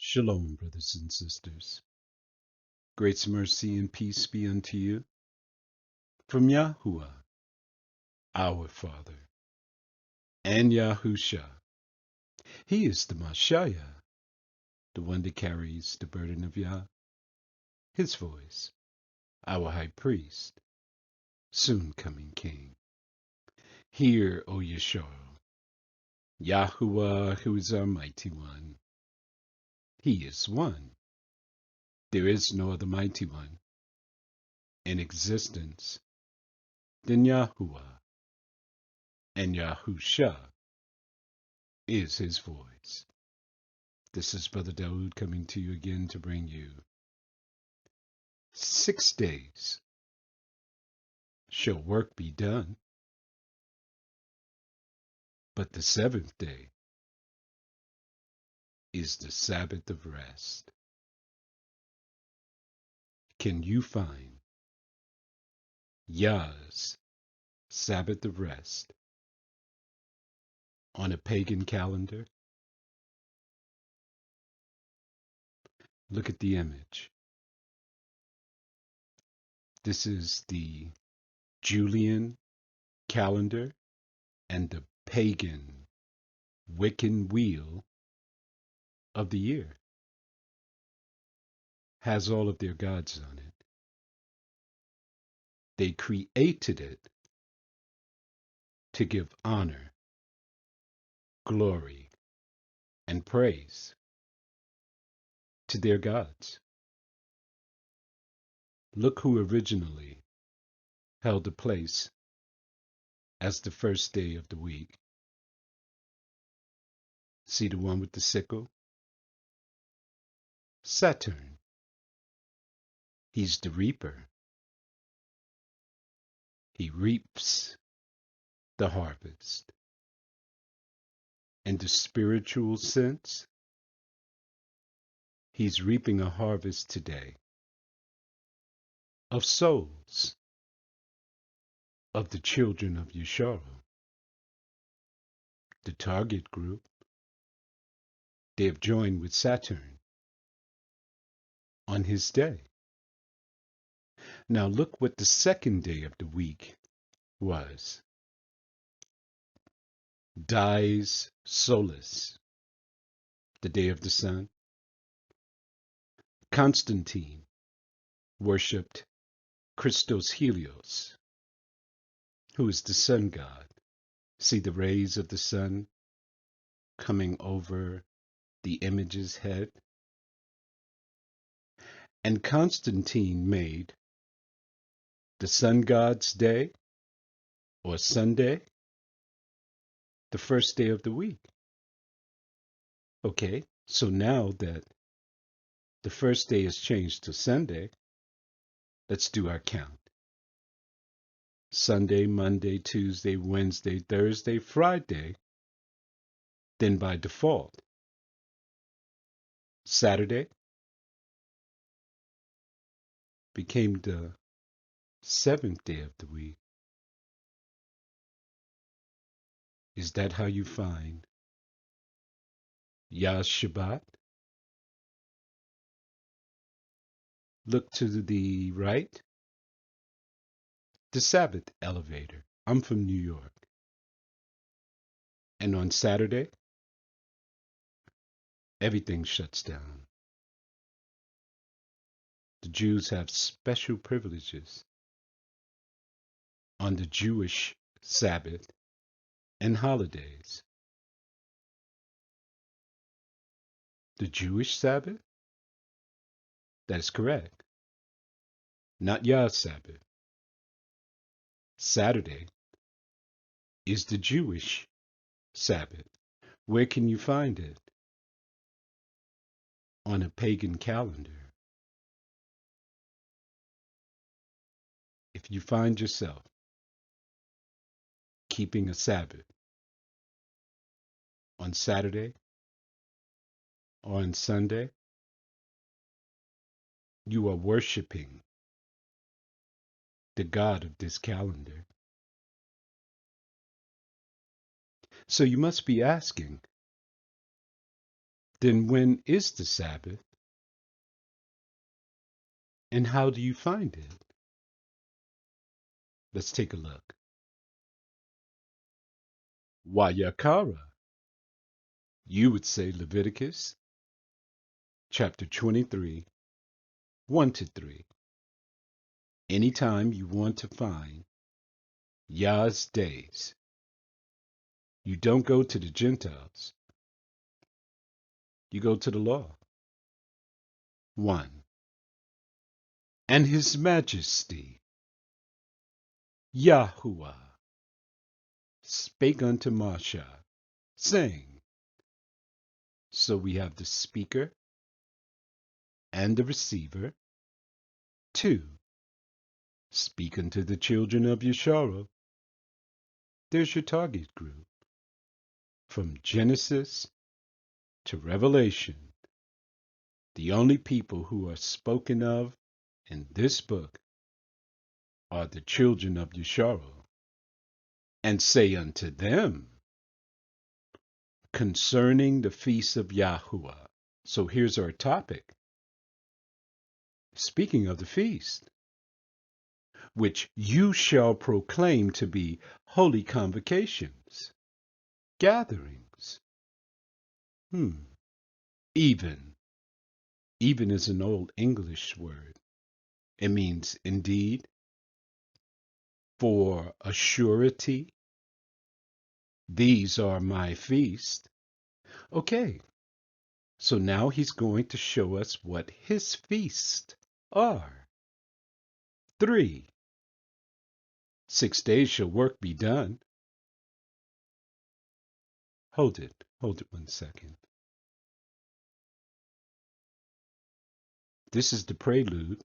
Shalom, brothers and sisters. Grace, mercy, and peace be unto you from Yahuwah, our Father, and Yahusha. He is the Messiah, the one that carries the burden of Yah, his voice, our high priest, soon coming King. Hear, O Yeshua, Yahuwah, who is our mighty one. He is one. There is no other mighty one in existence than Yahuwah, and Yahusha is his voice. This is Brother Daoud coming to you again to bring you 6 days shall work be done, but the seventh day is the Sabbath of rest. Can you find Yah's Sabbath of rest on a pagan calendar? Look at the image. This is the Julian calendar and the pagan Wiccan wheel of the year. Has all of their gods on it. They created it to give honor, glory, and praise to their gods. Look who originally held the place as the first day of the week. See the one with the sickle? Saturn. He's the reaper. He reaps the harvest. In the spiritual sense, he's reaping a harvest today of souls, of the children of Yeshua, the target group. They have joined with Saturn on his day. Now look what the second day of the week was. Dies Solis, the day of the sun. Constantine worshipped Christos Helios, who is the sun god. See the rays of the sun coming over the image's head? And Constantine made the sun god's day, or Sunday, the first day of the week. Okay, so now that the first day is changed to Sunday, let's do our count. Sunday, Monday, Tuesday, Wednesday, Thursday, Friday. Then by default, Saturday became the seventh day of the week. Is that how you find Yah Shabbat? Look to the right. The Sabbath elevator. I'm from New York. And on Saturday, everything shuts down. The Jews have special privileges on the Jewish Sabbath and holidays. The Jewish Sabbath? That is correct. Not Yah's Sabbath. Saturday is the Jewish Sabbath. Where can you find it? On a pagan calendar. If you find yourself keeping a Sabbath on Saturday or on Sunday, you are worshiping the God of this calendar. So you must be asking, Then when is the Sabbath, and how do you find it? Let's take a look. Wayakara. You would say Leviticus chapter 23, 1 to 3. Anytime you want to find Yah's days, you don't go to the Gentiles, you go to the law. 1. And his majesty, Yahuwah, spake unto Moshe, saying, so we have the speaker and the receiver. 2. Speak unto the children of Yeshua. There's your target group. From Genesis to Revelation, the only people who are spoken of in this book are the children of Yeshua. And say unto them concerning the feast of Yahuwah. So here's our topic. Speaking of the feast, which you shall proclaim to be holy convocations, gatherings. Even. Even is an old English word. It means indeed, for a surety. These are my feast. Okay, so now he's going to show us what his feasts are. 3. 6 days shall work be done. Hold it 1 second. This is the prelude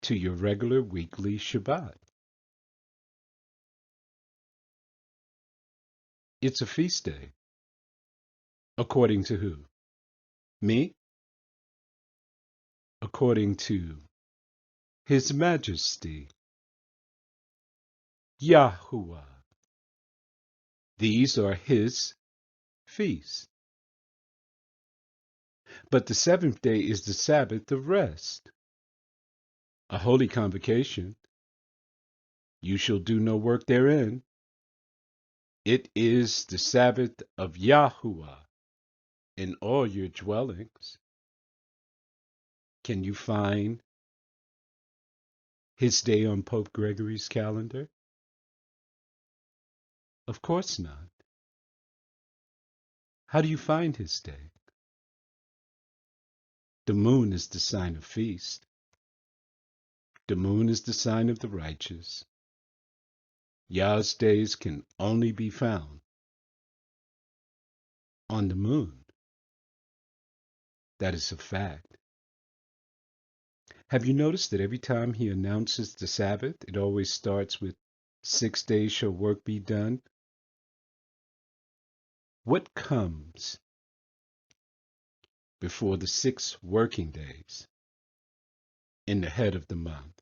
to your regular weekly Shabbat. It's a feast day. According to who? Me? According to His Majesty, Yahuwah. These are his feasts. But the 7th day is the Sabbath of rest, a holy convocation. You shall do no work therein. It is the Sabbath of Yahuwah in all your dwellings. Can you find his day on Pope Gregory's calendar? Of course not. How do you find his day? The moon is the sign of feast. The moon is the sign of the righteous. Yah's days can only be found on the moon. That is a fact. Have you noticed that every time he announces the Sabbath, it always starts with 6 days shall work be done? What comes before the 6 working days in the head of the month?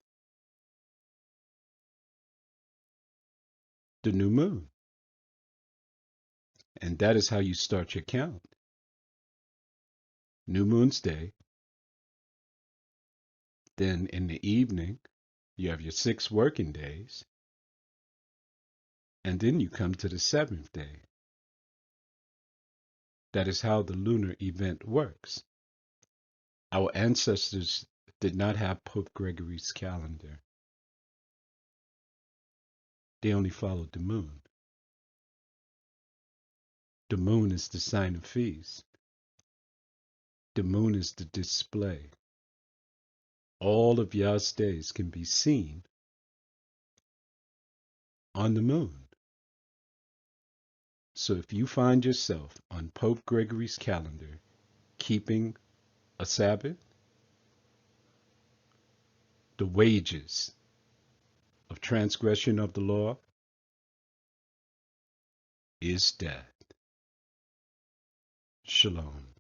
The new moon. And that is how you start your count. New moon's day. Then in the evening, you have your 6 working days. And then you come to the 7th day. That is how the lunar event works. Our ancestors did not have Pope Gregory's calendar. They only followed the moon. The moon is the sign of feast. The moon is the display. All of Yah's days can be seen on the moon. So if you find yourself on Pope Gregory's calendar keeping a Sabbath, the wages of transgression of the law is death. Shalom.